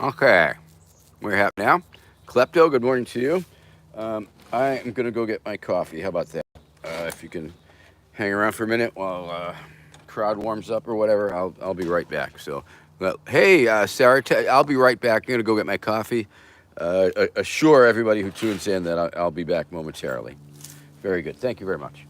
Okay, we're happy now. Klepto, good morning to you. I am going to go get my coffee. How about that? If you can hang around for a minute while crowd warms up or whatever, I'll be right back. So, well, hey, Sarah, I'll be right back. I'm going to go get my coffee. Assure everybody who tunes in that I'll be back momentarily. Very good. Thank you very much.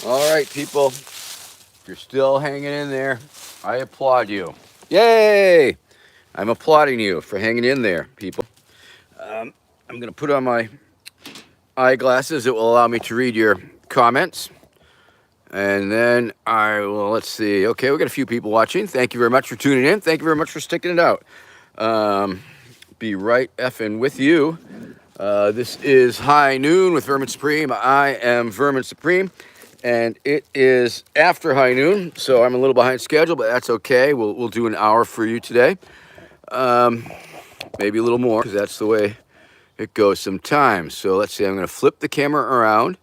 All right, people. You're still hanging in there. I applaud you. Yay! I'm applauding you for hanging in there, people. I'm going to put on my eyeglasses. It will allow me to read your comments. And then I will, let's see. Okay, we got a few people watching. Thank you very much for tuning in. Thank you very much for sticking it out. Be right effing with you. This is High Noon with Vermin Supreme. I am Vermin Supreme, and it is after high noon, so I'm a little behind schedule, but that's okay. We'll do an hour for you today. Maybe a little more, because that's the way it goes sometimes. So let's see. I'm going to flip the camera around.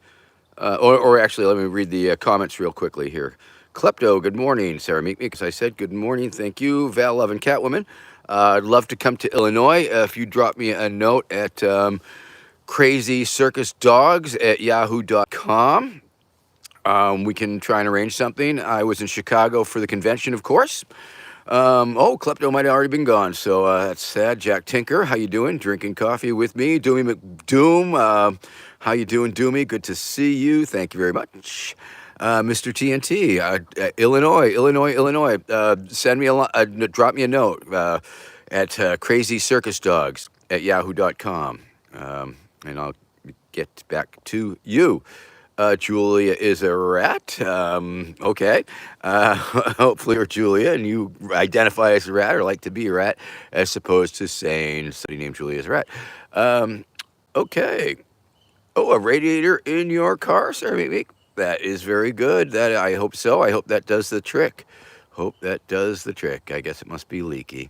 Or actually, let me read the comments real quickly here. Klepto, good morning. Sarah Meek Meek, as I said, good morning. Thank you. Val Love and Catwoman. I'd love to come to Illinois. If you drop me a note at crazycircusdogs@yahoo.com, we can try and arrange something. I was in Chicago for the convention, of course. Klepto might have already been gone, so that's sad. Jack Tinker, how you doing? Drinking coffee with me. Doomy McDoom, how you doing, Doomy? Good to see you. Thank you very much. Mr. TNT, Illinois. Send me drop me a note at crazycircusdogs@yahoo.com, and I'll get back to you. Julia is a rat. Okay. Hopefully you're Julia and you identify as a rat or like to be a rat, as opposed to saying somebody named Julia is a rat. Okay. Oh, a radiator in your car, Sarah Meek? That is very good. That I hope so. I hope that does the trick. Hope that does the trick. I guess it must be leaky.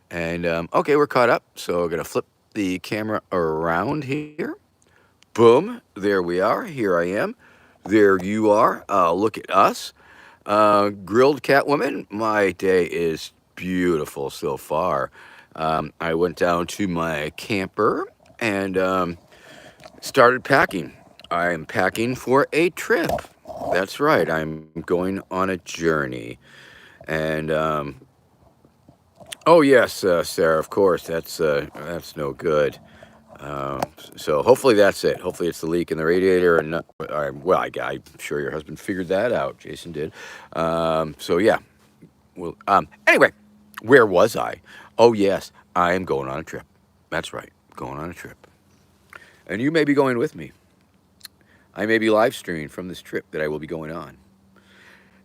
And okay, we're caught up. So we're gonna flip the camera around here. Boom, there we are. Here I am. There you are. Look at us. Grilled Catwoman, my day is beautiful so far. I went down to my camper and started packing. I am packing for a trip. That's right. I'm going on a journey. And oh yes, Sarah, of course, that's no good. So hopefully that's it. Hopefully it's the leak in the radiator, and not, well, I'm sure your husband figured that out. Jason did. So yeah. Well, anyway, where was I? Oh yes, I am going on a trip. That's right, going on a trip, and you may be going with me. I may be live streaming from this trip that I will be going on.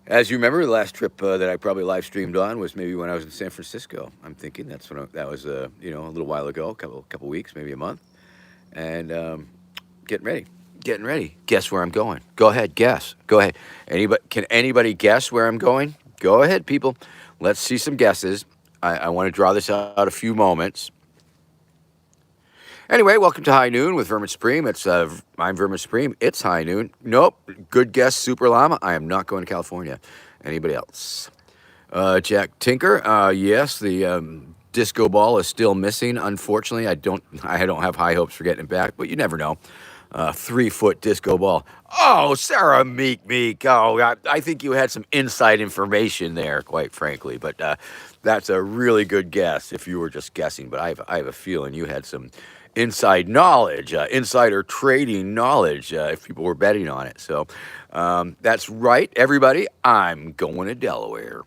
As you remember, the last trip that I probably live streamed on was maybe when I was in San Francisco. I'm thinking that was a little while ago, a couple weeks, maybe a month, and getting ready. Guess where I'm going? Go ahead, guess. Go ahead. Can anybody guess where I'm going? Go ahead, people. Let's see some guesses. I want to draw this out a few moments. Anyway, welcome to High Noon with Vermin Supreme. I'm Vermin Supreme. It's High Noon. Nope. Good guess, Super Llama. I am not going to California. Anybody else? Jack Tinker. Yes, the disco ball is still missing. Unfortunately, I don't have high hopes for getting it back, but you never know. 3-foot disco ball. Oh, Sarah Meek. Oh, I think you had some inside information there, quite frankly. But that's a really good guess if you were just guessing. But I have a feeling you had some inside knowledge, insider trading knowledge, if people were betting on it. So that's right, everybody. I'm going to Delaware.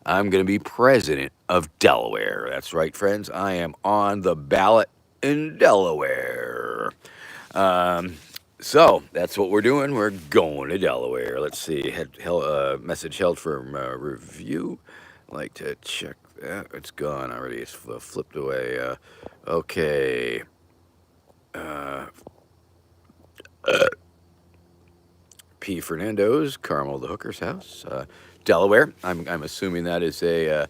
I'm going to be president of Delaware. That's right, friends. I am on the ballot in Delaware. So that's what we're doing. We're going to Delaware. Let's see. Message held for review. Like to check that. It's gone already. It's flipped away. Okay. P. Fernando's, Carmel the Hooker's house, Delaware. I'm assuming that is a.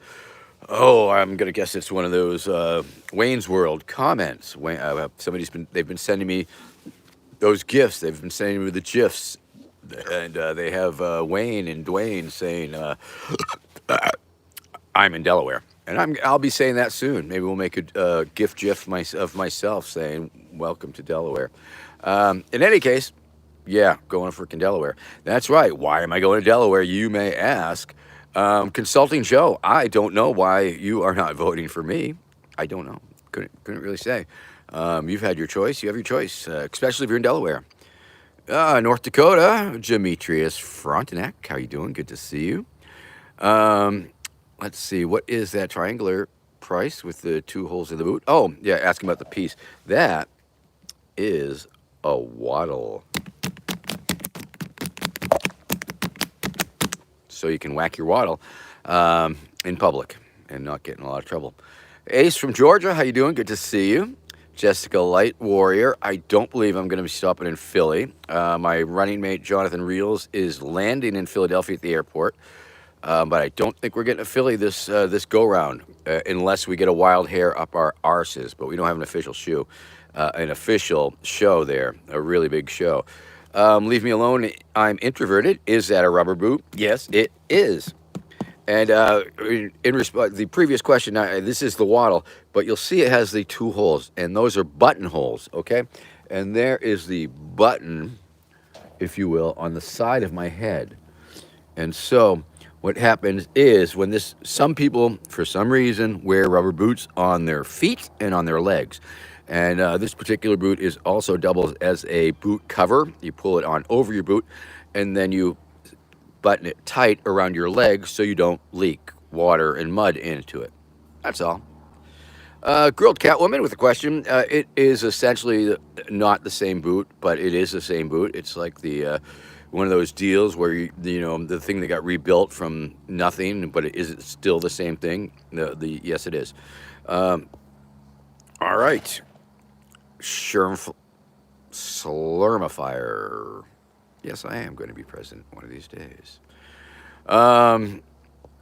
I'm gonna guess it's one of those Wayne's World comments. They've been sending me those gifts. They've been sending me the gifs, and they have Wayne and Dwayne saying, "I'm in Delaware," and I'll be saying that soon. Maybe we'll make a gift of myself saying, "Welcome to Delaware." In any case, yeah, going to freaking Delaware. That's right. Why am I going to Delaware? You may ask. Consulting Joe, I don't know why you are not voting for me. I don't know. Couldn't really say. You've had your choice. You have your choice, especially if you're in Delaware. North Dakota, Demetrius Frontenac. How you doing? Good to see you. Um, let's see. What is that triangular price with the two holes in the boot? Oh, yeah. Asking about the piece. That is a waddle. So you can whack your waddle in public and not get in a lot of trouble. Ace from Georgia, how you doing? Good to see you. Jessica Light Warrior, I don't believe I'm going to be stopping in Philly. My running mate Jonathan Reels is landing in Philadelphia at the airport, but I don't think we're getting to Philly this go round unless we get a wild hair up our arses. But we don't have an official show there, a really big show. Leave me alone. I'm introverted. Is that a rubber boot? Yes, it is. And in response, the previous question, this is the waddle, but you'll see it has the two holes, and those are buttonholes, okay? And there is the button, if you will, on the side of my head. And so what happens is some people, for some reason, wear rubber boots on their feet and on their legs. And this particular boot is also doubles as a boot cover. You pull it on over your boot, and then you button it tight around your legs so you don't leak water and mud into it. That's all. Grilled Catwoman with a question. It is essentially not the same boot, but it is the same boot. It's like the one of those deals where the thing that got rebuilt from nothing, but is it still the same thing? Yes, it is. All right, Slurmifier. Yes, I am going to be president one of these days.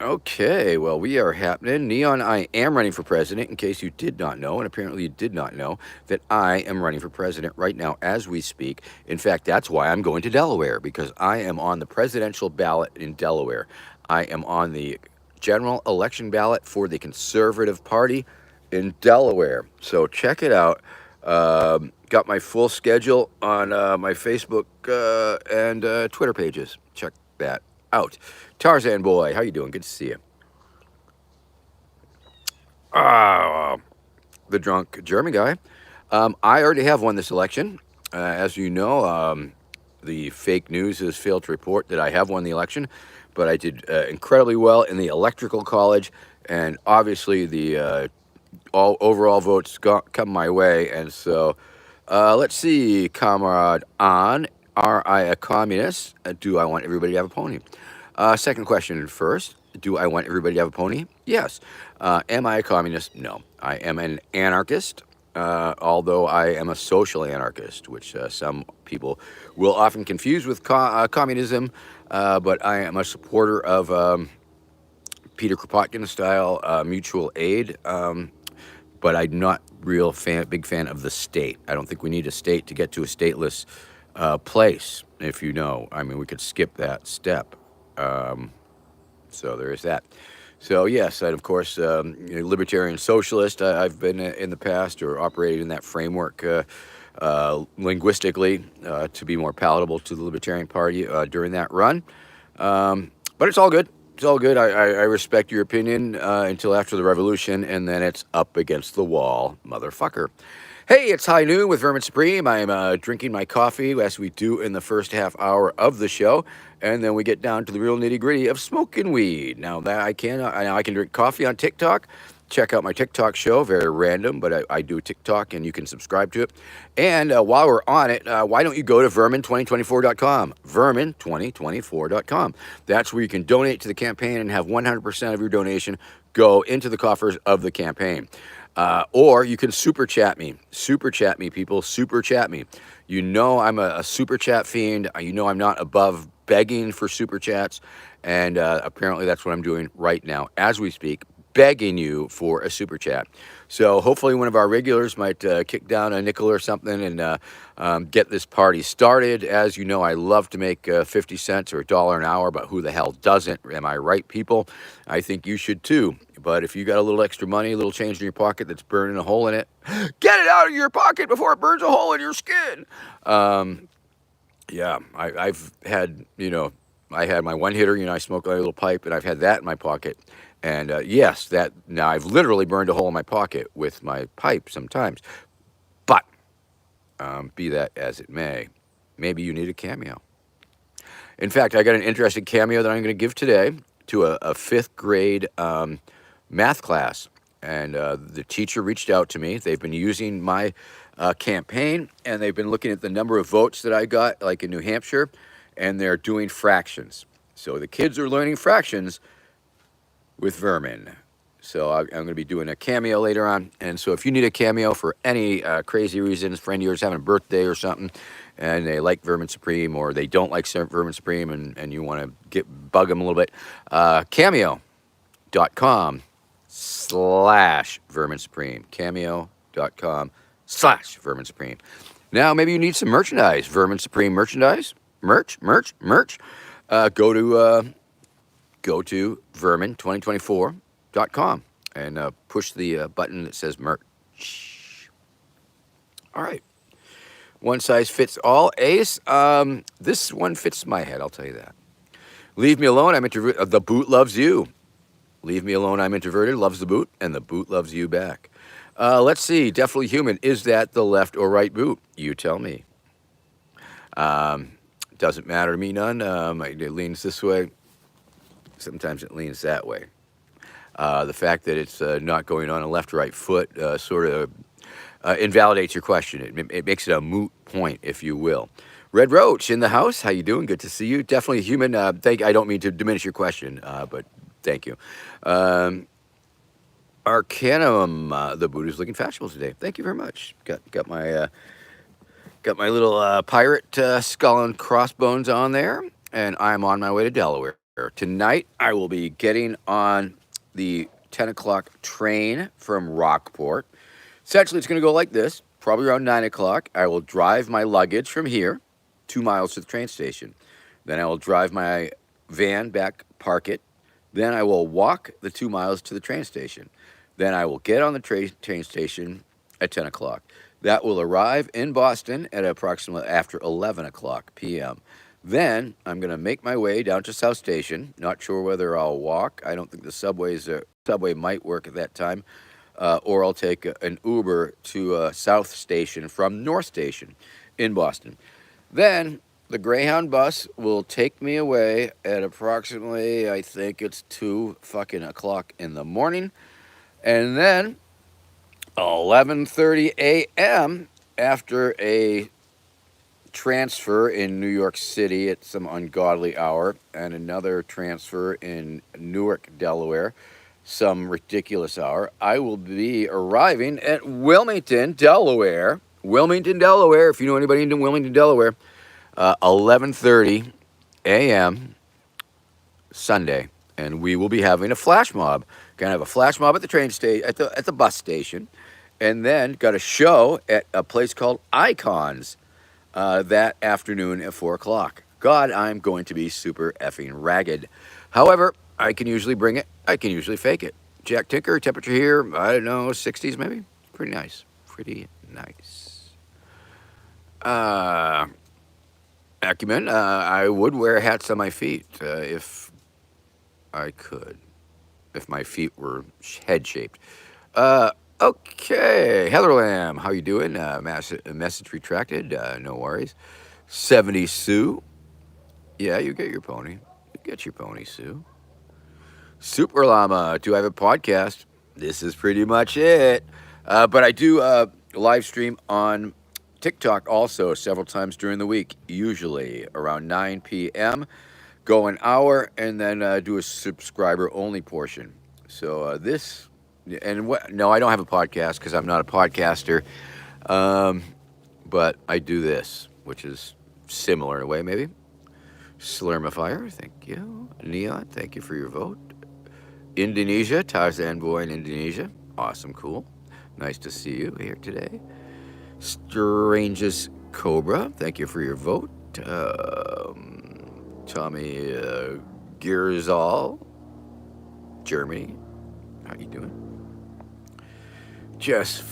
Okay, well, we are happening. Neon, I am running for president, in case you did not know, and apparently you did not know, that I am running for president right now as we speak. In fact, that's why I'm going to Delaware, because I am on the presidential ballot in Delaware. I am on the general election ballot for the Conservative Party in Delaware. So check it out. Got my full schedule on my Facebook and Twitter pages. Check that out. Tarzan boy, how you doing? Good to see you. The drunk German guy. I already have won this election. As you know, the fake news has failed to report that I have won the election, but I did incredibly well in the electrical college, and obviously the all overall votes come my way. And so, let's see, comrade on. Are I a communist? Do I want everybody to have a pony? Second question first. Do I want everybody to have a pony? Yes. Am I a communist? No. I am an anarchist, although I am a social anarchist, which some people will often confuse with communism, but I am a supporter of Peter Kropotkin style mutual aid, but I'm not big fan of the state. I don't think we need a state to get to a stateless place, if you know. I mean, we could skip that step. So there is that. So yes, and of course, libertarian socialist. I've been in the past or operated in that framework linguistically to be more palatable to the Libertarian Party during that run. But it's all good. It's all good. I respect your opinion until after the revolution, and then it's up against the wall, motherfucker. Hey, it's High Noon with Vermin Supreme. I'm drinking my coffee, as we do in the first half hour of the show, and then we get down to the real nitty-gritty of smoking weed. Now, that I can drink coffee on TikTok. Check out my TikTok show, very random, but I do TikTok, and you can subscribe to it. And while we're on it, why don't you go to vermin2024.com, vermin2024.com. That's where you can donate to the campaign and have 100% of your donation go into the coffers of the campaign. Or you can super chat me, people, super chat me. You know I'm a super chat fiend. You know I'm not above begging for super chats, and apparently that's what I'm doing right now as we speak, begging you for a super chat. So hopefully one of our regulars might kick down a nickel or something and get this party started. As you know, I love to make 50 cents or $1 an hour, but who the hell doesn't? Am I right, people? I think you should too. But if you got a little extra money, a little change in your pocket that's burning a hole in it, get it out of your pocket before it burns a hole in your skin. Yeah, I've had, I had my one hitter, I smoke a little pipe, and I've had that in my pocket. And yes, now I've literally burned a hole in my pocket with my pipe sometimes. But be that as it may, maybe you need a cameo. In fact, I got an interesting cameo that I'm going to give today to a fifth grade math class. And the teacher reached out to me. They've been using my campaign, and they've been looking at the number of votes that I got, like in New Hampshire, and they're doing fractions. So the kids are learning fractions with vermin. So I'm going to be doing a cameo later on. And so if you need a cameo for any crazy reasons, friend of yours having a birthday or something, and they like Vermin Supreme, or they don't like Vermin Supreme, and you want to bug them a little bit, cameo.com/Vermin Supreme. Cameo.com/Vermin Supreme. Now, maybe you need some merchandise. Vermin Supreme merchandise. Merch. Go to vermin2024.com and push the button that says merch. All right. One size fits all, Ace. This one fits my head, I'll tell you that. Leave me alone, I'm introverted. The boot loves you. Leave me alone, I'm introverted, loves the boot, and the boot loves you back. Let's see, definitely human. Is that the left or right boot? You tell me. Doesn't matter to me none. It leans this way. Sometimes it leans that way. The fact that it's not going on a left-right foot sort of invalidates your question. It makes it a moot point, if you will. Red Roach in the house. How you doing? Good to see you. Definitely human. I don't mean to diminish your question, but thank you. Arcanum, the boot is looking fashionable today. Thank you very much. Got my little pirate skull and crossbones on there, and I'm on my way to Delaware. Tonight, I will be getting on the 10 o'clock train from Rockport. Essentially, it's going to go like this. Probably around 9 o'clock, I will drive my luggage from here 2 miles to the train station. Then I will drive my van back, park it. Then I will walk the 2 miles to the train station. Then I will get on the train station at 10 o'clock. That will arrive in Boston at approximately after 11 o'clock p.m. Then I'm going to make my way down to South Station. Not sure whether I'll walk. I don't think the subway might work at that time. Or I'll take an Uber to South Station from North Station in Boston. Then the Greyhound bus will take me away at approximately, I think it's 2 o'clock in the morning. And then 11:30 a.m. after a transfer in New York City at some ungodly hour, and another transfer in Newark, Delaware, some ridiculous hour, I will be arriving at Wilmington, Delaware. Wilmington, Delaware, if you know anybody in Wilmington, Delaware, 11:30 a.m. Sunday, and we will be having a flash mob. Gonna have a flash mob at the train station, at the bus station, and then got a show at a place called Icons that afternoon at 4 o'clock. God, I'm going to be super effing ragged. However, I can usually bring it. I can usually fake it. Jack Tinker, temperature here, I don't know, 60s maybe? Pretty nice. Pretty nice. Acumen, I would wear hats on my feet if I could. If my feet were head-shaped. Okay. Heather Lamb, how you doing? Message retracted. No worries. 70 Sue. Yeah, you get your pony. You get your pony, Sue. Super Llama, do I have a podcast? This is pretty much it. But I do live stream on TikTok also several times during the week, usually around 9 p.m. Go an hour and then do a subscriber-only portion. So no, I don't have a podcast because I'm not a podcaster. But I do this, which is similar in a way, maybe. Slurmifier, thank you. Neon, thank you for your vote. Indonesia, Tarzan Boy in Indonesia. Awesome, cool. Nice to see you here today. Strangest Cobra, thank you for your vote. Tommy Gierzal, Germany. How you doing? Jesse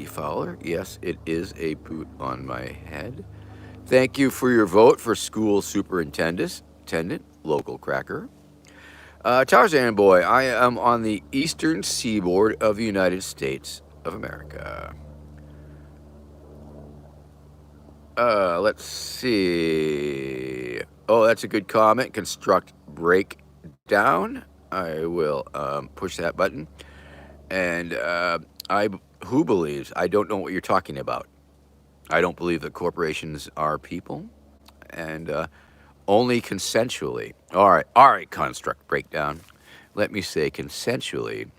Fowler, yes, it is a boot on my head. Thank you for your vote for school superintendent, local cracker. Tarzan Boy, I am on the eastern seaboard of the United States of America. Let's see. Oh, that's a good comment. Construct brake down, I will push that button. And I, who believes? I don't know what you're talking about. I don't believe that corporations are people, and only consensually. All right. Construct breakdown. Let me say consensually,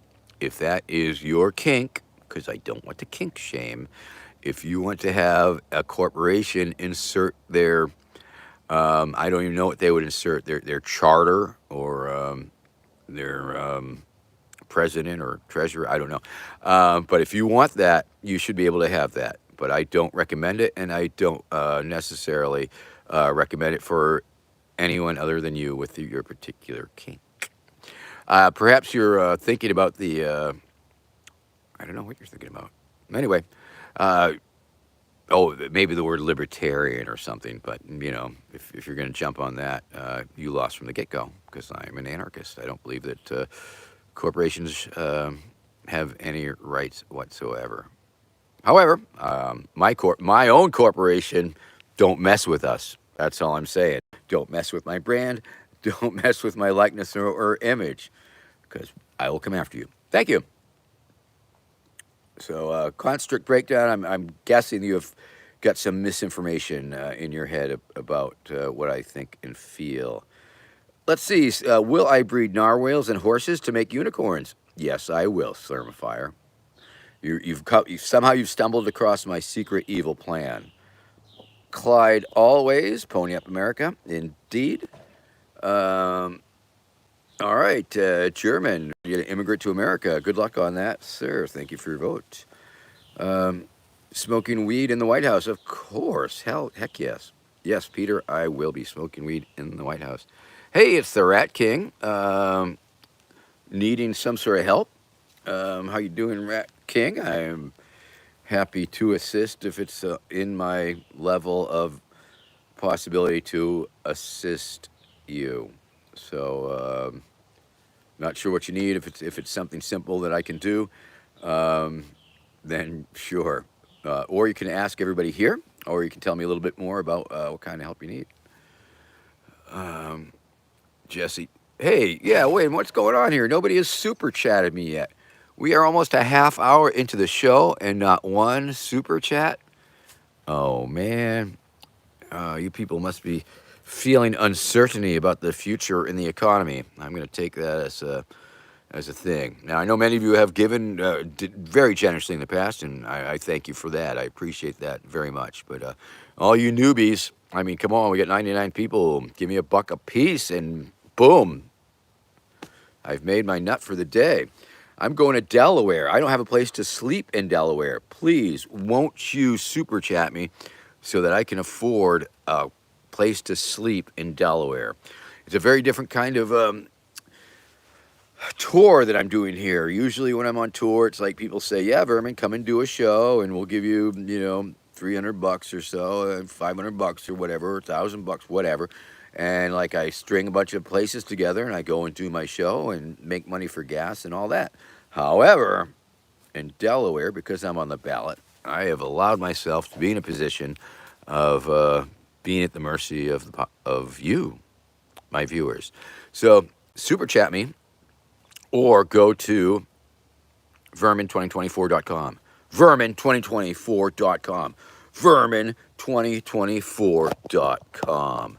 if that is your kink, because I don't want to kink shame. If you want to have a corporation insert their, I don't even know what they would insert, their charter or their president or treasurer, I don't know. But if you want that, you should be able to have that. But I don't recommend it, and I don't necessarily recommend it for anyone other than you with your particular kink. Perhaps you're thinking about the, I don't know what you're thinking about. Anyway, uh, oh, maybe the word libertarian or something. But, if you're going to jump on that, you lost from the get go because I'm an anarchist. I don't believe that corporations have any rights whatsoever. However, my own corporation, don't mess with us. That's all I'm saying. Don't mess with my brand. Don't mess with my likeness or image, because I will come after you. Thank you. So, construct breakdown. I'm guessing you have got some misinformation in your head about what I think and feel. Let's see. Will I breed narwhals and horses to make unicorns? Yes, I will, Thermofire. Somehow you've stumbled across my secret evil plan. Clyde Always, Pony Up America, indeed. All right, German, you're an immigrant to America. Good luck on that, sir. Thank you for your vote. Smoking weed in the White House, of course. Heck yes. Yes, Peter, I will be smoking weed in the White House. Hey, it's the Rat King. Needing some sort of help? How you doing, Rat King? I'm happy to assist if it's in my level of possibility to assist you. So, not sure what you need. If it's something simple that I can do, then sure. Or you can ask everybody here, or you can tell me a little bit more about what kind of help you need. Jesse, hey, yeah, wait, what's going on here? Nobody has super chatted me yet. We are almost a half hour into the show and not one super chat. Oh man, you people must be feeling uncertainty about the future in the economy. I'm going to take that as a thing. Now I know many of you have given very generously in the past, and I thank you for that. I appreciate that very much. But all you newbies, I mean, come on, we got 99 people. Give me $1 a piece, and boom, I've made my nut for the day. I'm going to Delaware. I don't have a place to sleep in Delaware. Please, won't you super chat me so that I can afford a place to sleep in Delaware? It's a very different kind of tour that I'm doing here. Usually when I'm on tour, it's like people say, yeah, Vermin, come and do a show and we'll give you, $300 or so, $500 or whatever, $1,000, whatever. And like I string a bunch of places together and I go and do my show and make money for gas and all that. However, in Delaware, because I'm on the ballot, I have allowed myself to be in a position of being at the mercy of you, my viewers. So super chat me or go to vermin2024.com. Vermin2024.com. Vermin2024.com.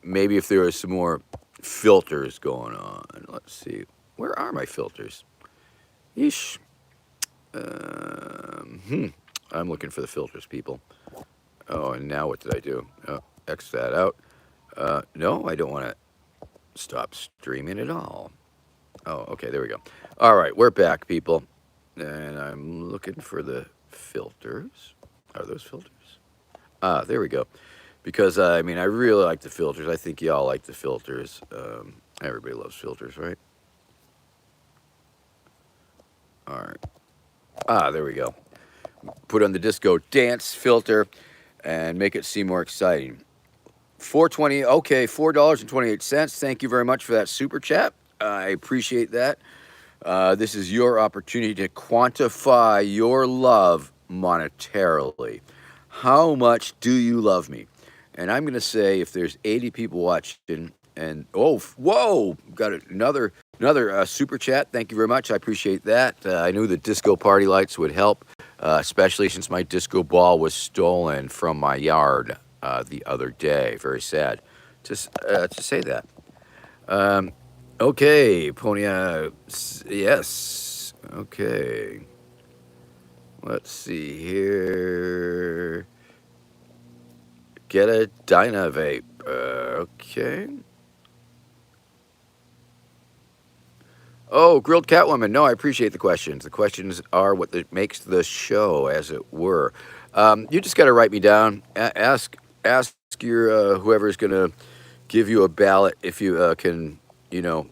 Maybe if there are some more filters going on. Let's see. Where are my filters? Yeesh. I'm looking for the filters, people. Oh, and now what did I do? Oh, X that out. No, I don't want to stop streaming at all. Oh, okay, there we go. All right, we're back, people. And I'm looking for the filters. Are those filters? Ah, there we go. Because, I really like the filters. I think y'all like the filters. Everybody loves filters, right? All right. Ah, there we go. Put on the disco dance filter and make it seem more exciting. $4.20, okay, $4.28. Thank you very much for that super chat. I appreciate that. This is your opportunity to quantify your love monetarily. How much do you love me? And I'm going to say if there's 80 people watching, And whoa, got another super chat. Thank you very much. I appreciate that. I knew the disco party lights would help, especially since my disco ball was stolen from my yard the other day. Very sad to say that. Um, okay, Pony. Yes. Okay. Let's see here. Get a Dynavape. Okay. Oh, grilled Catwoman. No, I appreciate the questions. The questions are what makes the show, as it were. You just got to write me down. Ask your whoever's going to give you a ballot if you can, you know,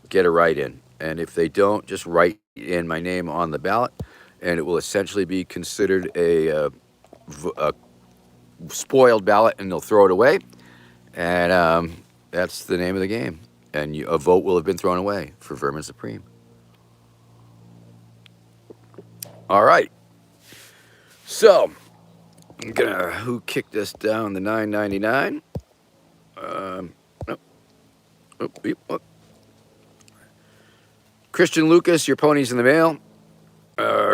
get a write in. And if they don't, just write in my name on the ballot, and it will essentially be considered a spoiled ballot, and they'll throw it away. And that's the name of the game. And a vote will have been thrown away for Vermin Supreme. All right. So, who kicked us down the $9.99? Christian Lucas, your pony's in the mail.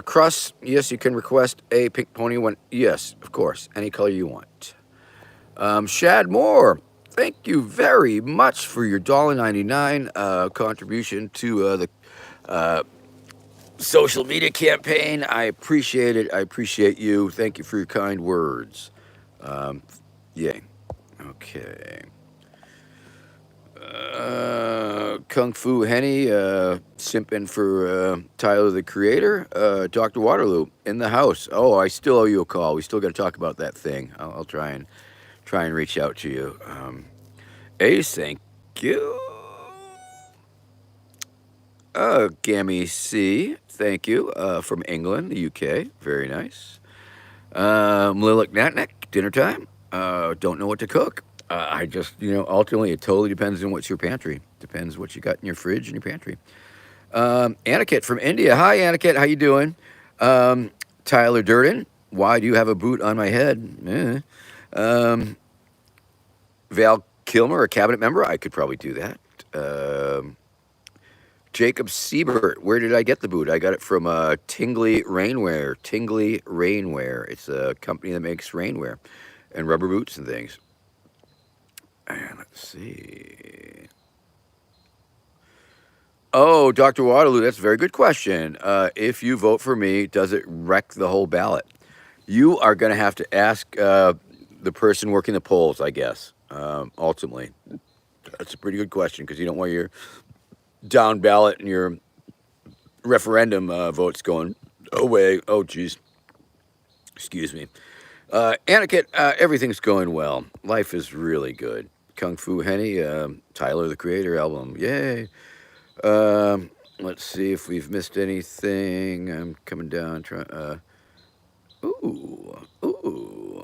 Crust, yes, you can request a pink pony one. Yes, of course, any color you want. Shad Moore, thank you very much for your $1.99 contribution to the social media campaign. I appreciate it. I appreciate you. Thank you for your kind words. Yay. Okay. Kung Fu Henny, simping for Tyler the Creator. Dr. Waterloo in the house. Oh, I still owe you a call. We still got to talk about that thing. I'll try and reach out to you. Ace, thank you. Gammy C, thank you. From England, the UK. Very nice. Lilac Natnek, dinner time. Don't know what to cook. I just, ultimately, it totally depends on what's your pantry. Depends what you got in your fridge and your pantry. Aniket from India. Hi, Aniket. How you doing? Tyler Durden. Why do you have a boot on my head? Val Kilmer, a cabinet member. I could probably do that. Jacob Siebert. Where did I get the boot? I got it from Tingley Rainwear. Tingley Rainwear. It's a company that makes rainwear and rubber boots and things. And let's see. Oh, Dr. Waterloo, that's a very good question. If you vote for me, does it wreck the whole ballot? You are going to have to ask the person working the polls, I guess, ultimately. That's a pretty good question because you don't want your down ballot and your referendum votes going away. Oh, geez. Excuse me. Aniket, everything's going well. Life is really good. Kung Fu Henny, Tyler the Creator album. Yay. Let's see if we've missed anything. I'm coming down.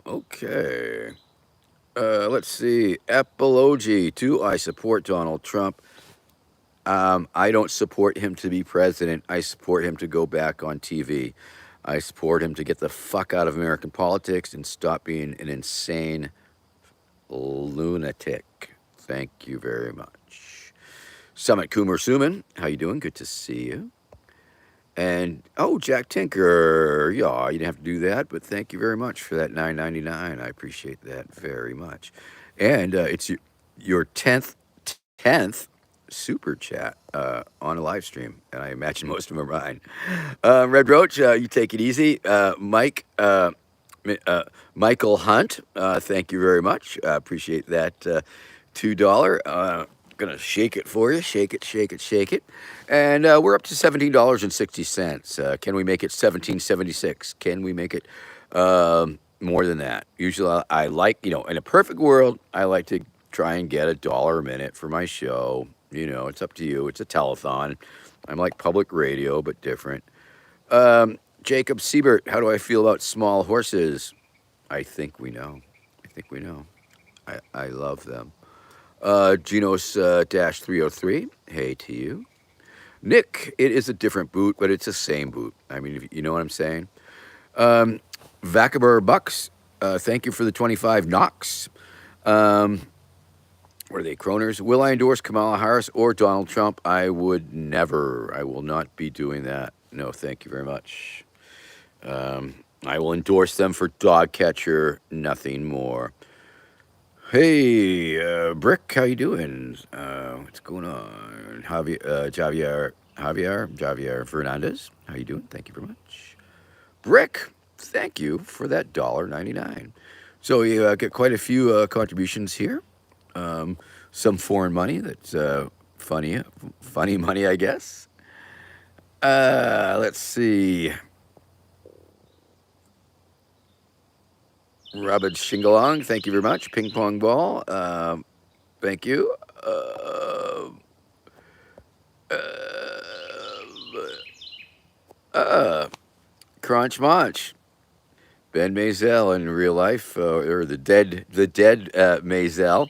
Okay. Let's see. Apology. Do I support Donald Trump? I don't support him to be president. I support him to go back on TV. I support him to get the fuck out of American politics and stop being an insane lunatic. Thank you very much. Summit Kumar Suman, how you doing? Good to see you. And Jack Tinker, yeah, you didn't have to do that, but thank you very much for that $9.99. I appreciate that very much. And it's your 10th super chat on a live stream, and I imagine most of them are mine. Red Roach, you take it easy. Michael Hunt, thank you very much. Appreciate that $2. Gonna shake it for you. Shake it. And we're up to $17.60. Can we make it $17.76? Can we make it more than that? Usually I like, in a perfect world, I like to try and get $1 a minute for my show. It's up to you. It's a telethon. I'm like public radio, but different. Jacob Siebert, how do I feel about small horses? I think we know. I love them. Genos dash 303, hey to you. Nick, it is a different boot, but it's the same boot. I mean, if you know what I'm saying. Vacaber Bucks, thank you for the 25 knocks. what are they, Kroners? Will I endorse Kamala Harris or Donald Trump? I would never. I will not be doing that. No, thank you very much. I will endorse them for dog catcher, nothing more. Hey, Brick, how you doing? What's going on? Javier Fernandez, how you doing? Thank you very much. Brick, thank you for that $1.99. So you get quite a few contributions here. Some foreign money that's funny money, I guess. Let's see. Robert Shingalong, thank you very much. Ping pong ball, thank you. Crunch Munch. Ben Mazel in real life, or the dead Mazel.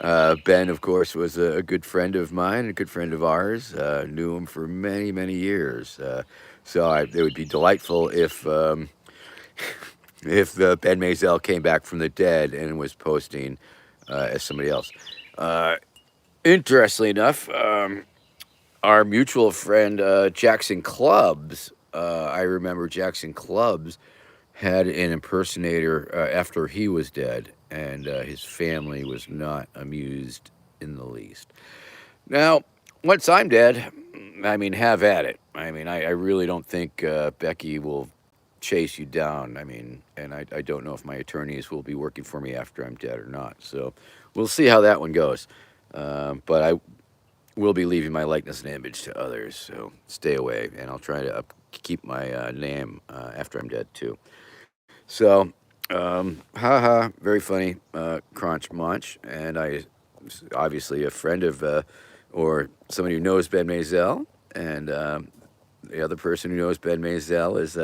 Ben, of course, was a good friend of mine, a good friend of ours. Knew him for many, many years. It would be delightful if Ben Mazel came back from the dead and was posting as somebody else. Interestingly enough, our mutual friend Jackson Clubs, I remember Jackson Clubs had an impersonator after he was dead, and his family was not amused in the least. Now, once I'm dead, I mean, have at it. I mean, I really don't think Becky will chase you down. I mean, and I don't know if my attorneys will be working for me after I'm dead or not. So we'll see how that one goes. But I will be leaving my likeness and image to others. So stay away, and I'll try to keep my name after I'm dead too. So, haha, very funny, Crunch Munch, and I obviously a friend of or somebody who knows Ben Mazel, and the other person who knows Ben Mazel is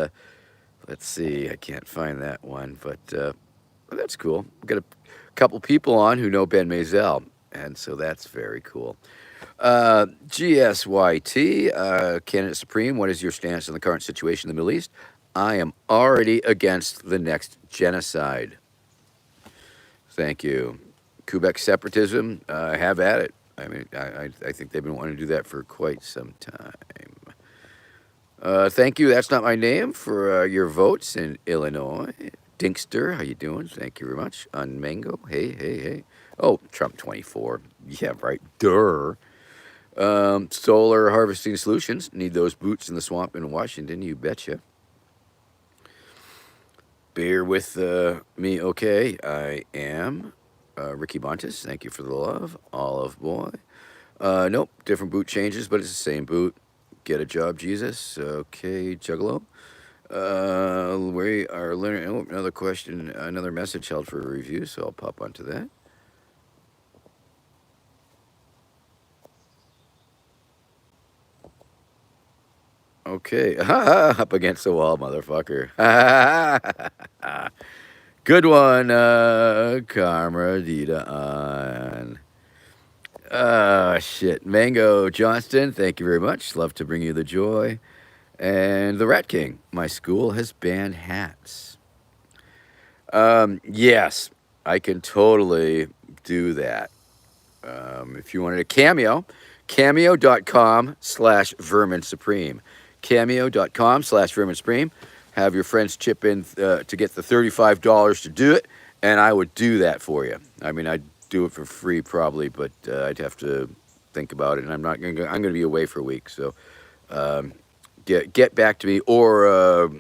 let's see, I can't find that one, but that's cool. We've got a couple people on who know Ben Mazel, and so that's very cool. GSYT, Candidate Supreme, what is your stance on the current situation in the Middle East? I am already against the next genocide. Thank you. Quebec separatism, have at it. I mean, I think they've been wanting to do that for quite some time. Thank you. That's not my name for your votes in Illinois. Dinkster, how you doing? Thank you very much. On Mango, hey. Oh, Trump 24. Yeah, right. Durr. Solar harvesting solutions. Need those boots in the swamp in Washington. You betcha. Bear with me, okay? I am Ricky Bontis. Thank you for the love. Olive Boy. Nope, different boot changes, but it's the same boot. Get a job, Jesus. Okay, Juggalo. We are learning. Oh, another question, another message held for review, so I'll pop onto that. Okay, up against the wall, motherfucker. Good one, Carmeradita on. Shit. Mango Johnston, thank you very much. Love to bring you the joy. And the Rat King, my school has banned hats. Yes, I can totally do that. If you wanted a cameo, cameo.com/vermin supreme. Cameo.com/vermin supreme. Have your friends chip in to get the $35 to do it, and I would do that for you. I mean, I'd do it for free probably, but I'd have to think about it, and I'm going to be away for a week, so get back to me, or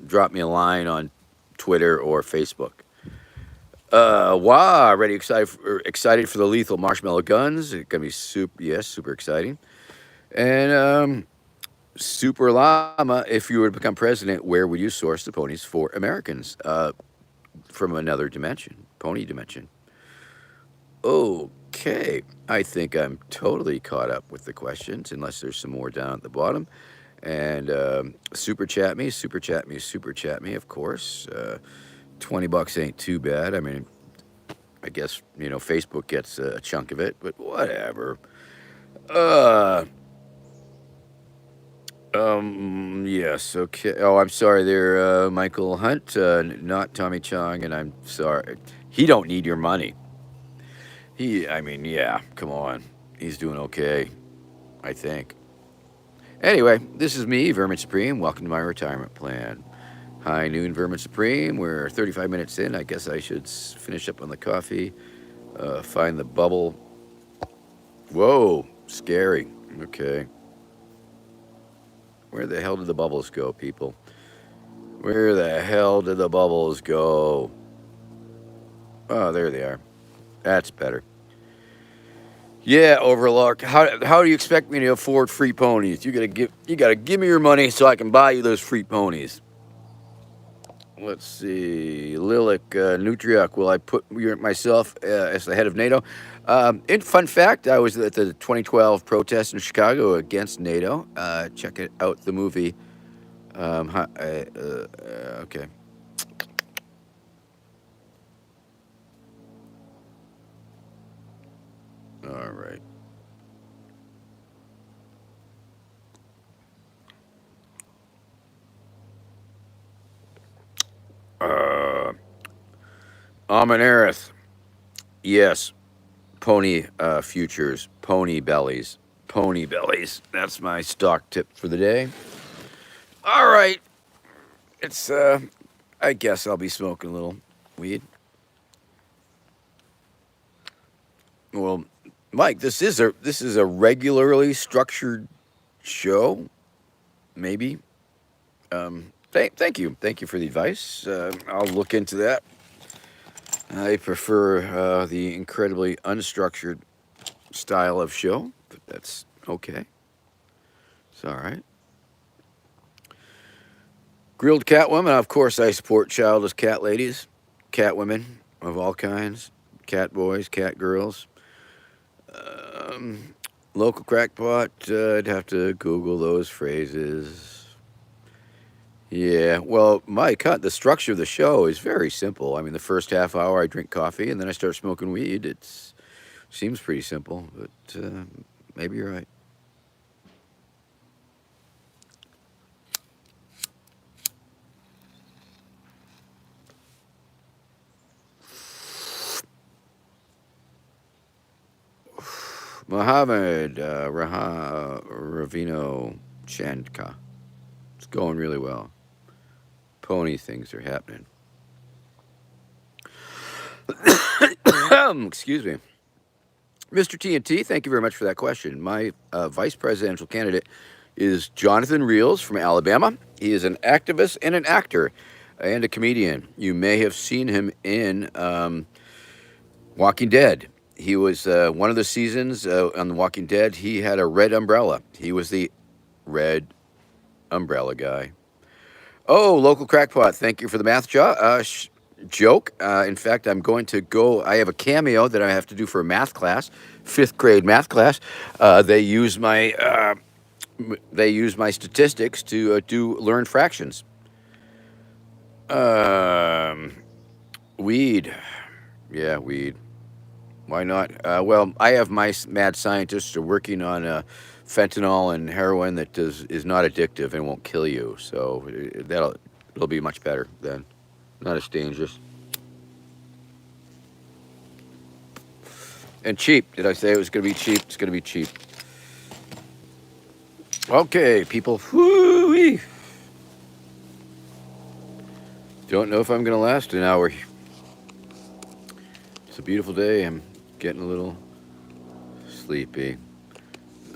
drop me a line on Twitter or Facebook. Wow, already excited for the lethal marshmallow guns. It's gonna be super exciting. And Super Llama, if you were to become president, where would you source the ponies for Americans? From another dimension, pony dimension. Okay, I think I'm totally caught up with the questions, unless there's some more down at the bottom. And super chat me, of course. $20 ain't too bad. I mean, I guess, Facebook gets a chunk of it, but whatever. Yes, okay. Oh, I'm sorry there, Michael Hunt, not Tommy Chong, and I'm sorry. He don't need your money. I mean, yeah, come on. He's doing okay, I think. Anyway, this is me, Vermin Supreme. Welcome to my retirement plan. High noon, Vermin Supreme. We're 35 minutes in. I guess I should finish up on the coffee. Find the bubble. Whoa, scary. Okay. Where the hell did the bubbles go, people? Where the hell did the bubbles go? Oh, there they are. That's better. Yeah, Overlook. How do you expect me to afford free ponies? You gotta give me your money so I can buy you those free ponies. Let's see, Lilik Nutriak. Will I put myself as the head of NATO? In fun fact, I was at the 2012 protest in Chicago against NATO. Check it out, the movie. Okay. All right. Uh, Amanarith. Yes. Pony futures. Pony bellies. Pony bellies. That's my stock tip for the day. All right. It's I guess I'll be smoking a little weed. Well, Mike, this is a regularly structured show. Maybe. Thank you for the advice. I'll look into that. I prefer the incredibly unstructured style of show, but that's okay. It's all right. Grilled cat women. Of course, I support childless cat ladies, cat women of all kinds, cat boys, cat girls. Local crackpot. I'd have to Google those phrases. Yeah, well, Mike, the structure of the show is very simple. I mean, the first half hour I drink coffee and then I start smoking weed. It seems pretty simple, but maybe you're right. Mohammed Ravino Chandka. It's going really well. Pony things are happening. Excuse me. Mr. TNT, thank you very much for that question. My vice presidential candidate is Jonathan Reels from Alabama. He is an activist and an actor and a comedian. You may have seen him in Walking Dead. He was one of the seasons on The Walking Dead. He had a red umbrella. He was the red umbrella guy. Oh, local crackpot. Thank you for the math joke. In fact, I'm going to go. I have a cameo that I have to do for a math class, fifth grade math class. They use my statistics to learn fractions. Weed. Yeah, weed. Why not? Well, I have my mad scientists are working on fentanyl and heroin that is not addictive and won't kill you. So it'll be much better then. Not as dangerous. And cheap. Did I say it was going to be cheap? It's going to be cheap. Okay, people. Whoo-wee. Don't know if I'm going to last an hour. It's a beautiful day. I'm getting a little sleepy.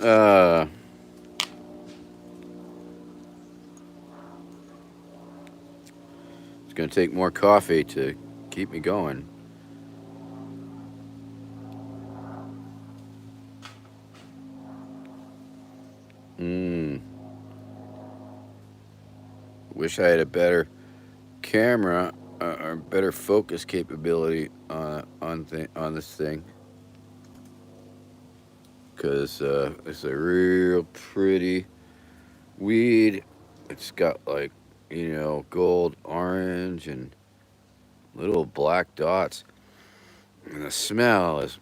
It's going to take more coffee to keep me going. Wish I had a better camera or better focus capability on this thing, because it's a real pretty weed. It's got like gold, orange, and little black dots, and the smell is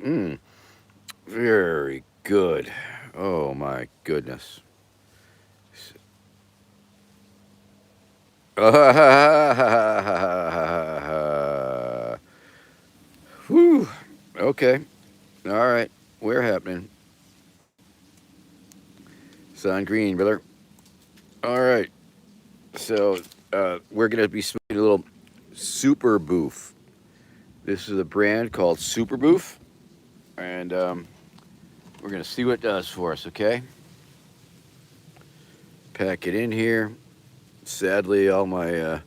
very good. Oh my goodness. Whew. Okay. All right, we're happening. Sun green, brother. All right, so we're gonna be smoking a little Super Boof. This is a brand called Super Boof, and we're gonna see what it does for us. Okay, pack it in here. Sadly, all my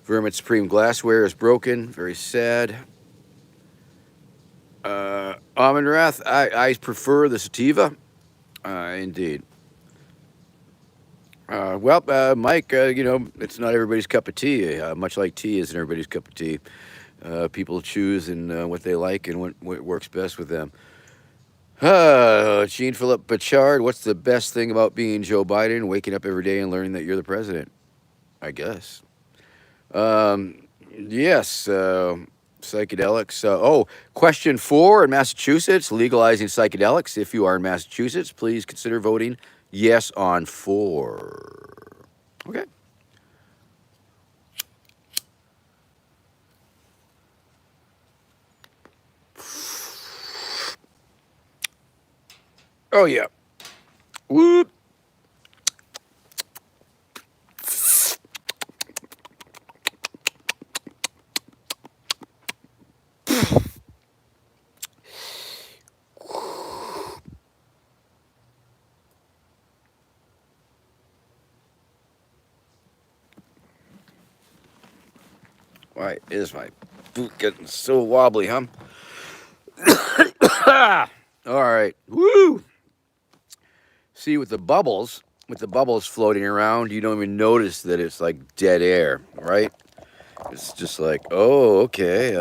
Vermin Supreme glassware is broken. Very sad. Almond Wrath. I prefer the sativa. Indeed. Mike, it's not everybody's cup of tea. Much like tea isn't everybody's cup of tea. People choose and what they like and what works best with them. Jean Philip Bachard, what's the best thing about being Joe Biden? Waking up every day and learning that you're the president, I guess. Yes, psychedelics. Question 4 in Massachusetts, legalizing psychedelics. If you are in Massachusetts, please consider voting yes on 4. Okay. Oh, yeah. Whoop. Why is my boot getting so wobbly, huh? All right. Woo. See, with the bubbles floating around, you don't even notice that it's like dead air, right? It's just like, oh, okay.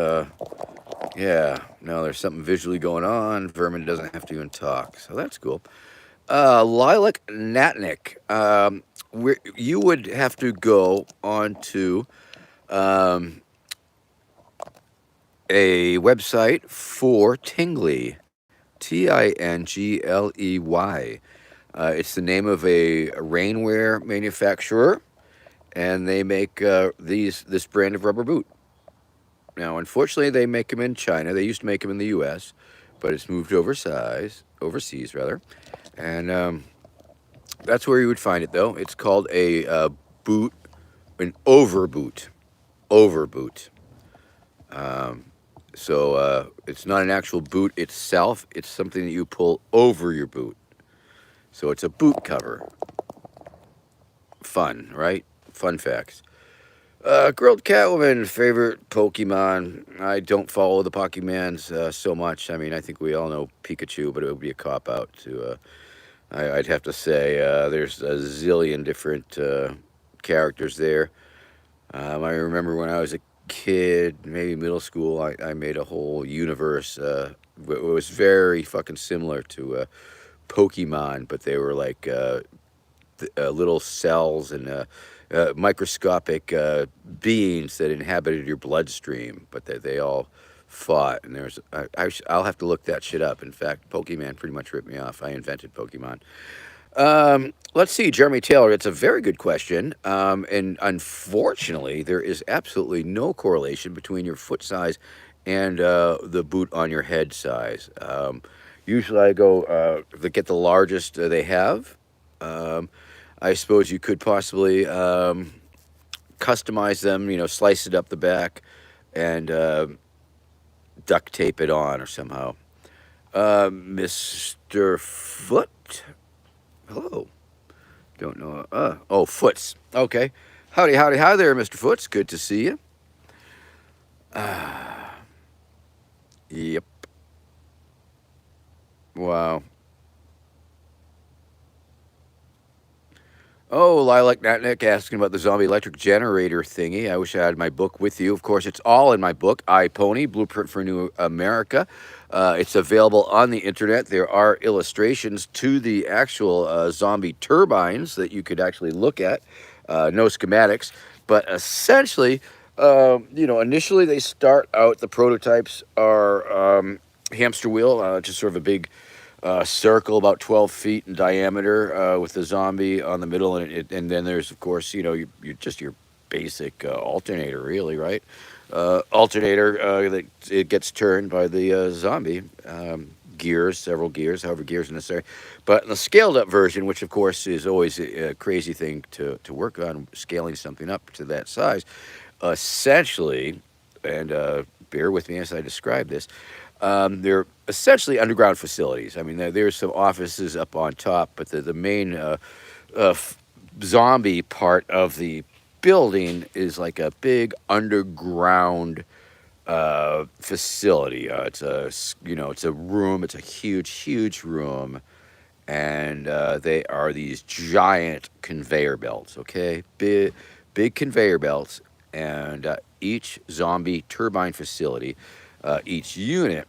Yeah, no, there's something visually going on. Vermin doesn't have to even talk, so that's cool. Lilac Natnik. You would have to go onto um, a website for Tingley, Tingley. It's the name of a rainwear manufacturer, and they make this brand of rubber boot. Now, unfortunately, they make them in China. They used to make them in the U.S., but it's moved overseas rather, and that's where you would find it. Though it's called a boot, an overboot. Um, so it's not an actual boot itself. It's something that you pull over your boot. So it's a boot cover. Fun, right? Fun facts. Grilled Catwoman, favorite Pokemon. I don't follow the Pokemans so much. I mean, I think we all know Pikachu, but it would be a cop out to. I'd have to say there's a zillion different characters there. I remember when I was a kid, maybe middle school, I made a whole universe. It was very fucking similar to Pokemon, but they were like little cells and microscopic beings that inhabited your bloodstream, but they all fought. And I'll have to look that shit up. In fact, Pokemon pretty much ripped me off. I invented Pokemon. Let's see, Jeremy Taylor. It's a very good question. And unfortunately, there is absolutely no correlation between your foot size and the boot on your head size. Usually, I go to get the largest they have. Um, I suppose you could possibly customize them, slice it up the back and duct tape it on or somehow. Mr. Foot? Hello. Don't know. Foots. Okay. Howdy, howdy, hi there, Mr. Foots. Good to see you. Yep. Wow. Oh, Lilac Natnik asking about the zombie electric generator thingy. I wish I had my book with you. Of course, it's all in my book, I Pony, Blueprint for New America. It's available on the internet. There are illustrations to the actual zombie turbines that you could actually look at. No schematics, but essentially, initially they start out, the prototypes are hamster wheel, just sort of a big circle about 12 feet in diameter with the zombie on the middle, and then there's of course you just your basic alternator, really, right? Alternator that it gets turned by the zombie. gears, several gears, however gears are necessary. But in the scaled up version, which of course is always a crazy thing to work on, scaling something up to that size, essentially, and bear with me as I describe this, they're essentially underground facilities. I mean, there's some offices up on top, but the main f- zombie part of the building is like a big underground facility. It's a room. It's a huge room, and they are these giant conveyor belts. Okay, big conveyor belts, and each zombie turbine facility, each unit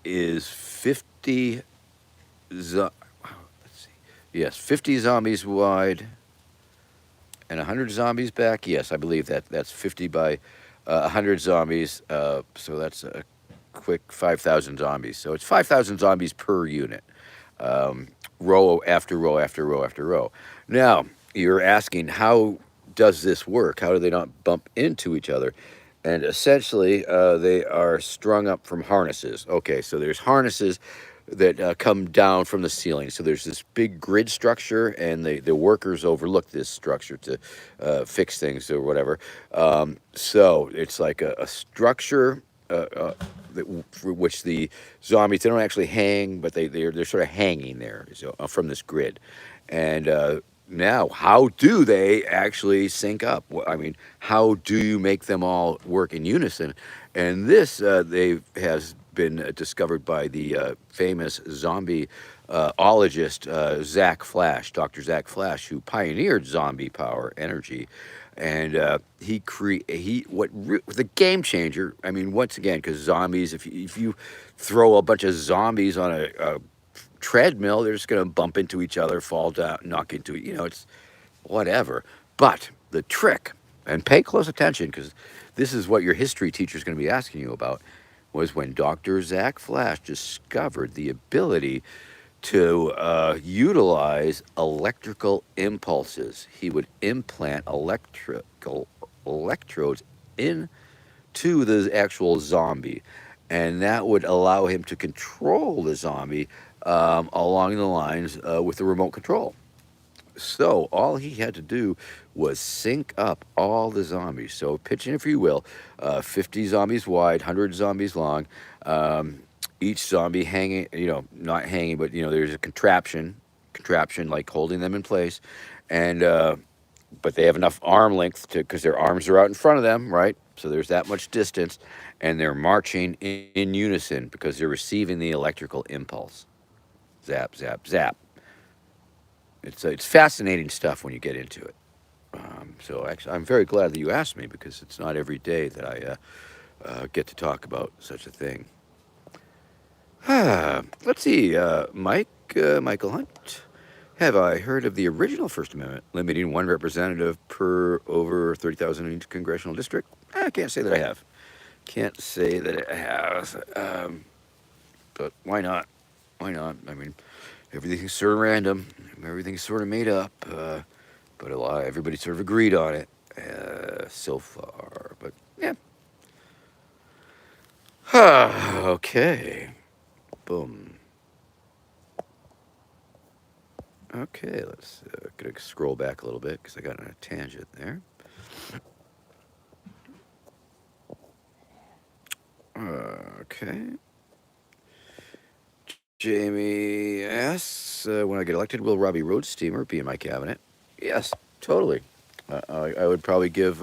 is 50. Let's see. Yes, 50 zombies wide and 100 zombies back. Yes, I believe that's 50 by 100 zombies. So that's a quick 5,000 zombies. So it's 5,000 zombies per unit, row after row after row after row. Now, you're asking, how does this work? How do they not bump into each other? And essentially, they are strung up from harnesses. Okay, so there's harnesses that come down from the ceiling. So there's this big grid structure, and the workers overlook this structure to fix things or whatever. So it's like a structure for which the zombies, they don't actually hang, but they're sort of hanging there, so, from this grid. And now, how do they actually sync up? I mean, how do you make them all work in unison? And this they has been discovered by the famous zombie ologist Zach Flash, Dr. Zach Flash, who pioneered zombie power energy, and he was a game changer. I mean, once again, because zombies, if you throw a bunch of zombies on a treadmill, they're just going to bump into each other, fall down, knock into it. It's whatever. But the trick, and pay close attention because this is what your history teacher is going to be asking you about, was when Dr. Zach Flash discovered the ability to utilize electrical impulses. He would implant electrical electrodes into the actual zombie, and that would allow him to control the zombie along the lines with the remote control. So all he had to do was sync up all the zombies. So pitching, if you will, 50 zombies wide, 100 zombies long. Each zombie hanging, not hanging, but there's a contraption like holding them in place, and but they have enough arm length to, because their arms are out in front of them, right? So there's that much distance, and they're marching in unison because they're receiving the electrical impulse. Zap, zap, zap. It's fascinating stuff when you get into it. So actually, I'm very glad that you asked me because it's not every day that I get to talk about such a thing. Let's see, Michael Hunt. Have I heard of the original First Amendment limiting one representative per over 30,000 in each congressional district? I can't say that I have. Can't say that I have. But why not? Why not? I mean, everything's sort of random. Everything's sort of made up. But everybody sort of agreed on it so far. But yeah. Okay. Boom. Okay, let's gonna scroll back a little bit because I got on a tangent there. Okay. Jamie asks, when I get elected, will Robbie Roadsteamer be in my cabinet? Yes, totally. I would probably give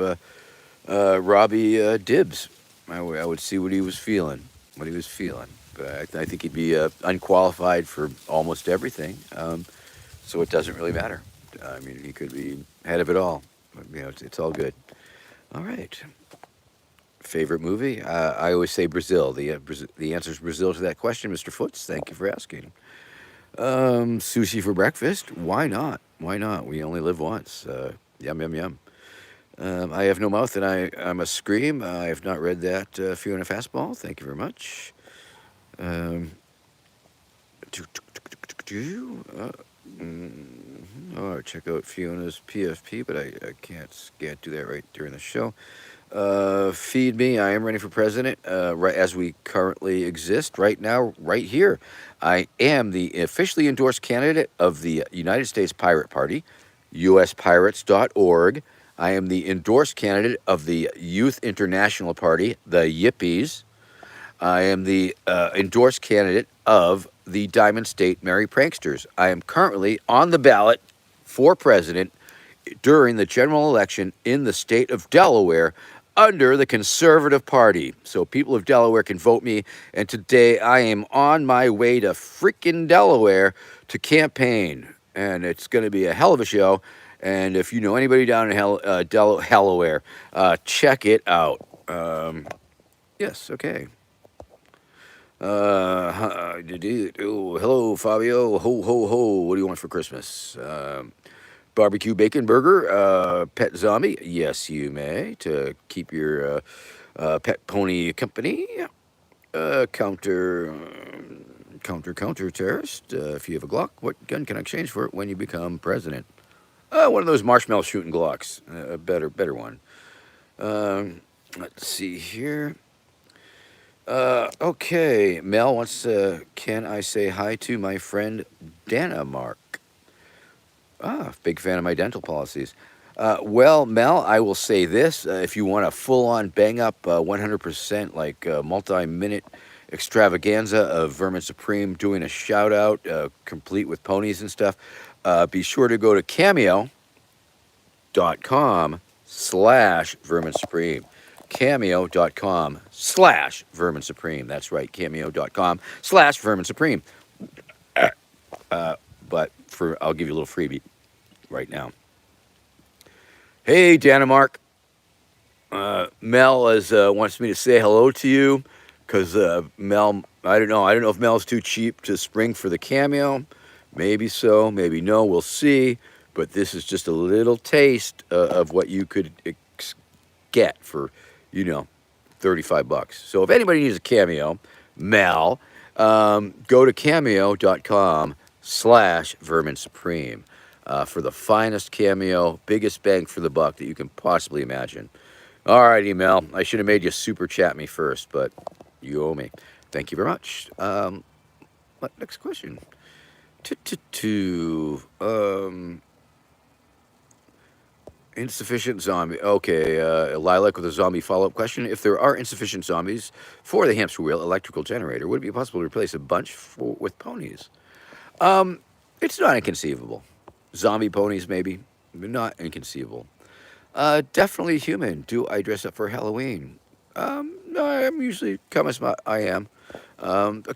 Robbie dibs. I would see what he was feeling, But I think he'd be unqualified for almost everything. So it doesn't really matter. I mean, he could be head of it all. But, it's all good. All right. Favorite movie? I always say Brazil. The answer is Brazil to that question, Mr. Foots. Thank you for asking. Sushi for breakfast? Why not? Why not? We only live once. Yum, yum, yum. I have no mouth and I must scream. I have not read that Fiona Fastball. Thank you very much. Um, oh, check out Fiona's PFP, but I can't do that right during the show. Feed me. I am running for president right as we currently exist right now, right here. I am the officially endorsed candidate of the United States Pirate Party, uspirates.org. I am the endorsed candidate of the Youth International Party, the Yippies. I am the endorsed candidate of the Diamond State Merry Pranksters. I am currently on the ballot for president during the general election in the state of Delaware under the Conservative Party. So people of Delaware can vote me. And today I am on my way to freaking Delaware to campaign. And it's going to be a hell of a show. And if you know anybody down in Delaware, check it out. Yes, okay. Hello, Fabio. Ho, ho, ho. What do you want for Christmas? Barbecue bacon burger, pet zombie. Yes, you may, to keep your pet pony company. Counter terrorist. If you have a Glock, what gun can I exchange for it when you become president? One of those marshmallow shooting Glocks. A better one. Let's see here. Okay, Mel wants can I say hi to my friend Danamark? Big fan of my dental policies. Well, Mel, I will say this. If you want a full-on bang-up 100% like multi-minute extravaganza of Vermin Supreme doing a shout-out complete with ponies and stuff, be sure to go to cameo.com/Vermin Supreme. Cameo.com/Vermin Supreme. That's right, cameo.com/Vermin Supreme. But I'll give you a little freebie right now. Hey, Danamark. Mel wants me to say hello to you because Mel, I don't know if Mel's too cheap to spring for the cameo. Maybe so, maybe no. We'll see. But this is just a little taste of what you could get for, $35. So if anybody needs a cameo, Mel, go to cameo.com/Vermin Supreme for the finest cameo, biggest bang for the buck that you can possibly imagine. All righty, Mel. I should have made you super chat me first, but you owe me. Thank you very much. Next question? Insufficient zombie. Okay, Lilac with a zombie follow-up question. If there are insufficient zombies for the hamster wheel electrical generator, would it be possible to replace a bunch with ponies? It's not inconceivable. Zombie ponies, maybe, but not inconceivable. Definitely human. Do I dress up for Halloween? No, I'm usually come as I am.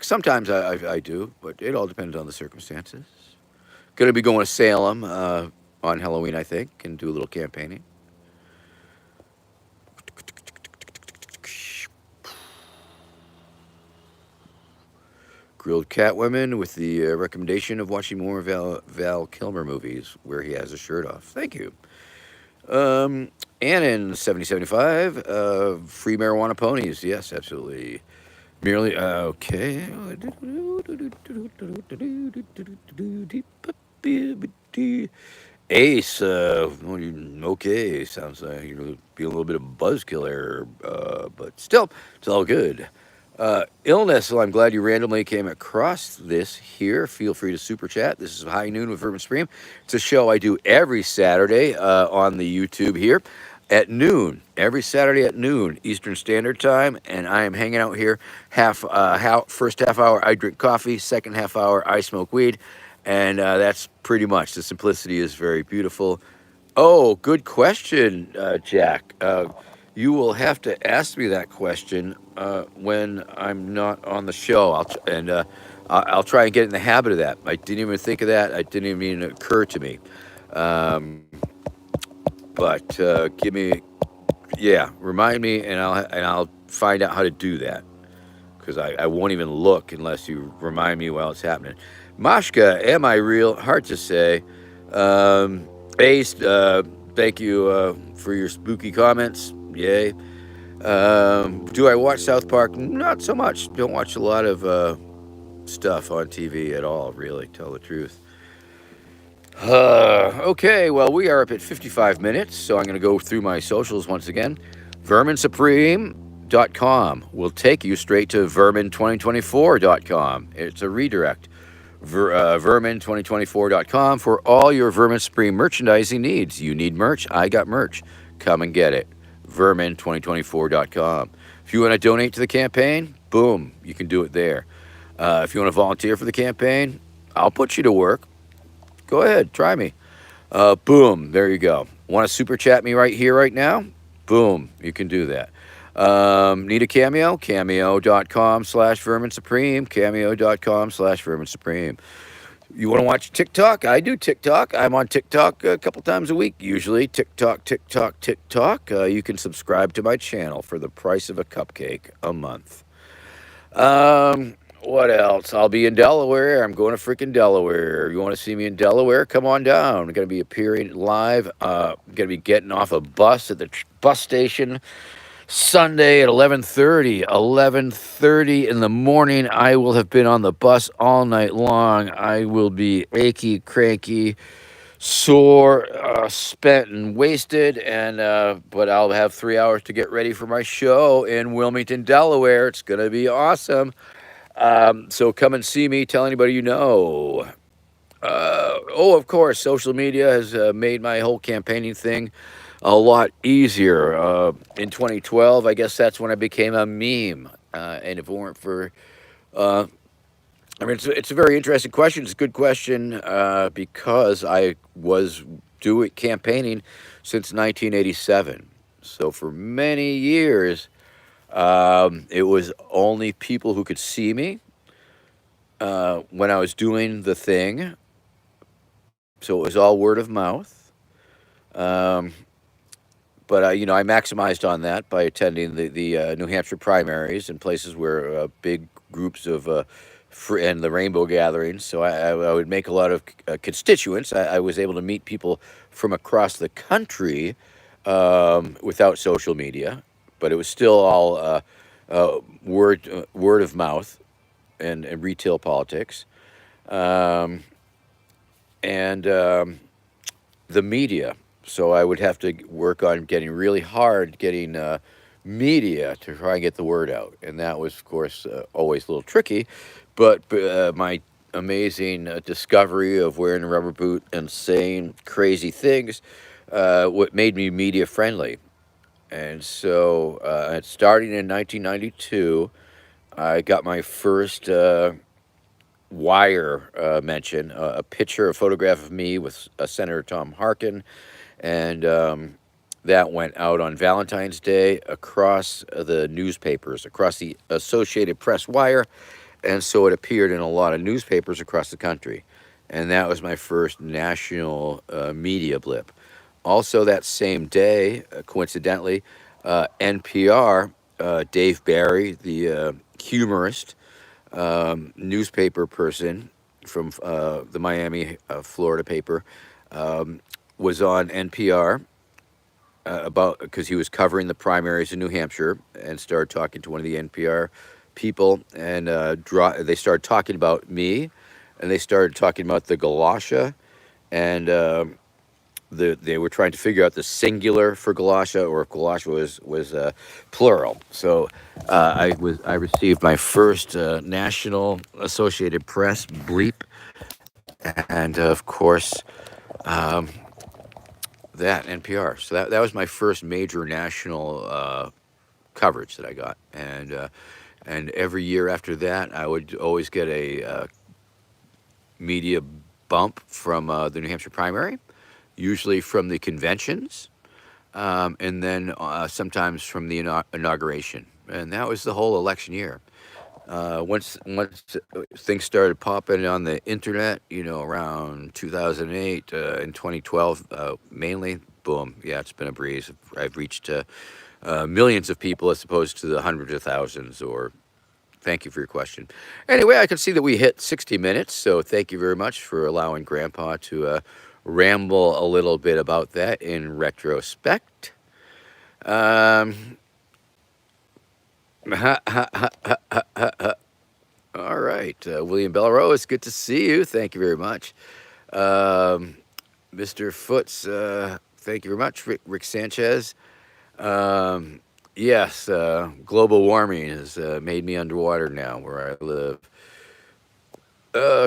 Sometimes I do, but it all depends on the circumstances. Going to be going to Salem on Halloween, I think, and do a little campaigning. Grilled Catwoman with the recommendation of watching more Val Kilmer movies where he has a shirt off. Thank you. Annan 7075, free marijuana ponies. Yes, absolutely. Merely okay. Ace, okay. Sounds like you're be a little bit of a buzzkill there, but still, it's all good. Illness, well, I'm glad you randomly came across this here. Feel free to super chat. This is High Noon with Vermin Supreme. It's a show I do every Saturday on the YouTube here at noon. Every Saturday at noon Eastern Standard Time, and I am hanging out here first half hour I drink coffee, second half hour I smoke weed, and that's pretty much. The simplicity is very beautiful. Oh, good question, Jack. You will have to ask me that question when I'm not on the show. I'll try and get in the habit of that. I didn't even think of that. I didn't even occur to me. But remind me, and I'll find out how to do that. Because I won't even look unless you remind me while it's happening. Mashka, am I real? Hard to say. Ace, thank you for your spooky comments. Yay. Do I watch South Park? Not so much. Don't watch a lot of stuff on TV at all, really, tell the truth. Okay, well, we are up at 55 minutes, so I'm going to go through my socials once again. verminsupreme.com will take you straight to vermin2024.com. It's a redirect. Vermin2024.com for all your Vermin Supreme merchandising needs. You need merch? I got merch. Come and get it. Vermin2024.com. If you want to donate to the campaign, boom, you can do it there. If you want to volunteer for the campaign, I'll put you to work. Go ahead, try me. Boom, there you go. Want to super chat me right here, right now? Boom, you can do that. Need a cameo? Cameo.com/Vermin Supreme. Cameo.com/Vermin Supreme. You want to watch TikTok? I do TikTok. I'm on TikTok a couple times a week, usually. TikTok. You can subscribe to my channel for the price of a cupcake a month. What else? I'll be in Delaware. I'm going to freaking Delaware. You want to see me in Delaware? Come on down. I'm going to be appearing live. Going to be getting off a bus at the bus station Sunday at 11:30. 11:30 in the morning. I will have been on the bus all night long. I will be achy, cranky, sore, spent and wasted, and but I'll have 3 hours to get ready for my show in Wilmington, Delaware. It's going to be awesome. So come and see me. Tell anybody you know. Of course, social media has made my whole campaigning thing a lot easier. In 2012, I guess that's when I became a meme. And if it weren't for, I mean, it's a very interesting question. It's a good question because I was doing campaigning since 1987. So for many years, it was only people who could see me when I was doing the thing. So it was all word of mouth. But I maximized on that by attending the New Hampshire primaries in places where big groups of and the rainbow gatherings. So I would make a lot of constituents. I was able to meet people from across the country without social media, but it was still all word of mouth and retail politics, and the media. So I would have to work on getting really hard, getting media to try and get the word out. And that was, of course, always a little tricky. But my amazing discovery of wearing a rubber boot and saying crazy things, what made me media friendly. And so starting in 1992, I got my first wire mention, a picture, a photograph of me with Senator Tom Harkin. And that went out on Valentine's Day across the newspapers, across the Associated Press wire. And so it appeared in a lot of newspapers across the country. And that was my first national media blip. Also, that same day, coincidentally, NPR, Dave Barry, the humorist, newspaper person from the Miami, Florida paper, was on NPR because he was covering the primaries in New Hampshire, and started talking to one of the NPR people, and they started talking about me, and they started talking about the galosha, and they were trying to figure out the singular for galosha, or if galosha was plural. So I received my first National Associated Press bleep, and of course. That NPR. So that was my first major national coverage that I got, and every year after that, I would always get a media bump from the New Hampshire primary, usually from the conventions, and then sometimes from the inauguration, and that was the whole election year. Once things started popping on the internet, around 2008 and 2012, mainly, boom, yeah, it's been a breeze. I've reached millions of people as opposed to the hundreds of thousands. Or thank you for your question. Anyway, I can see that we hit 60 minutes, so thank you very much for allowing Grandpa to ramble a little bit about that in retrospect. All right, William Bellaro, it's good to see you. Thank you very much. Mr. Foots, thank you very much. Rick Sanchez, Yes, global warming has made me underwater now where I live.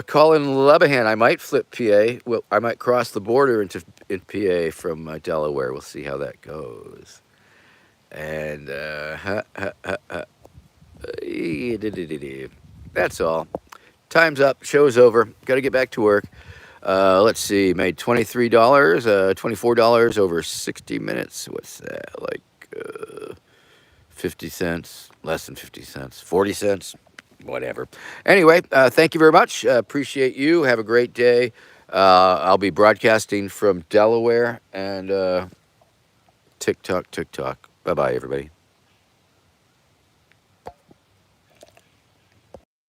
Colin Lebahan, I might flip PA. Well, I might cross the border into in PA from Delaware. We'll see how that goes. And that's all. Time's up. Show's over. Got to get back to work. Let's see. Made $23, $24 over 60 minutes. What's that? Like 50 cents, less than 50 cents, 40 cents, whatever. Anyway, thank you very much. Appreciate you. Have a great day. I'll be broadcasting from Delaware and TikTok. Bye bye, everybody.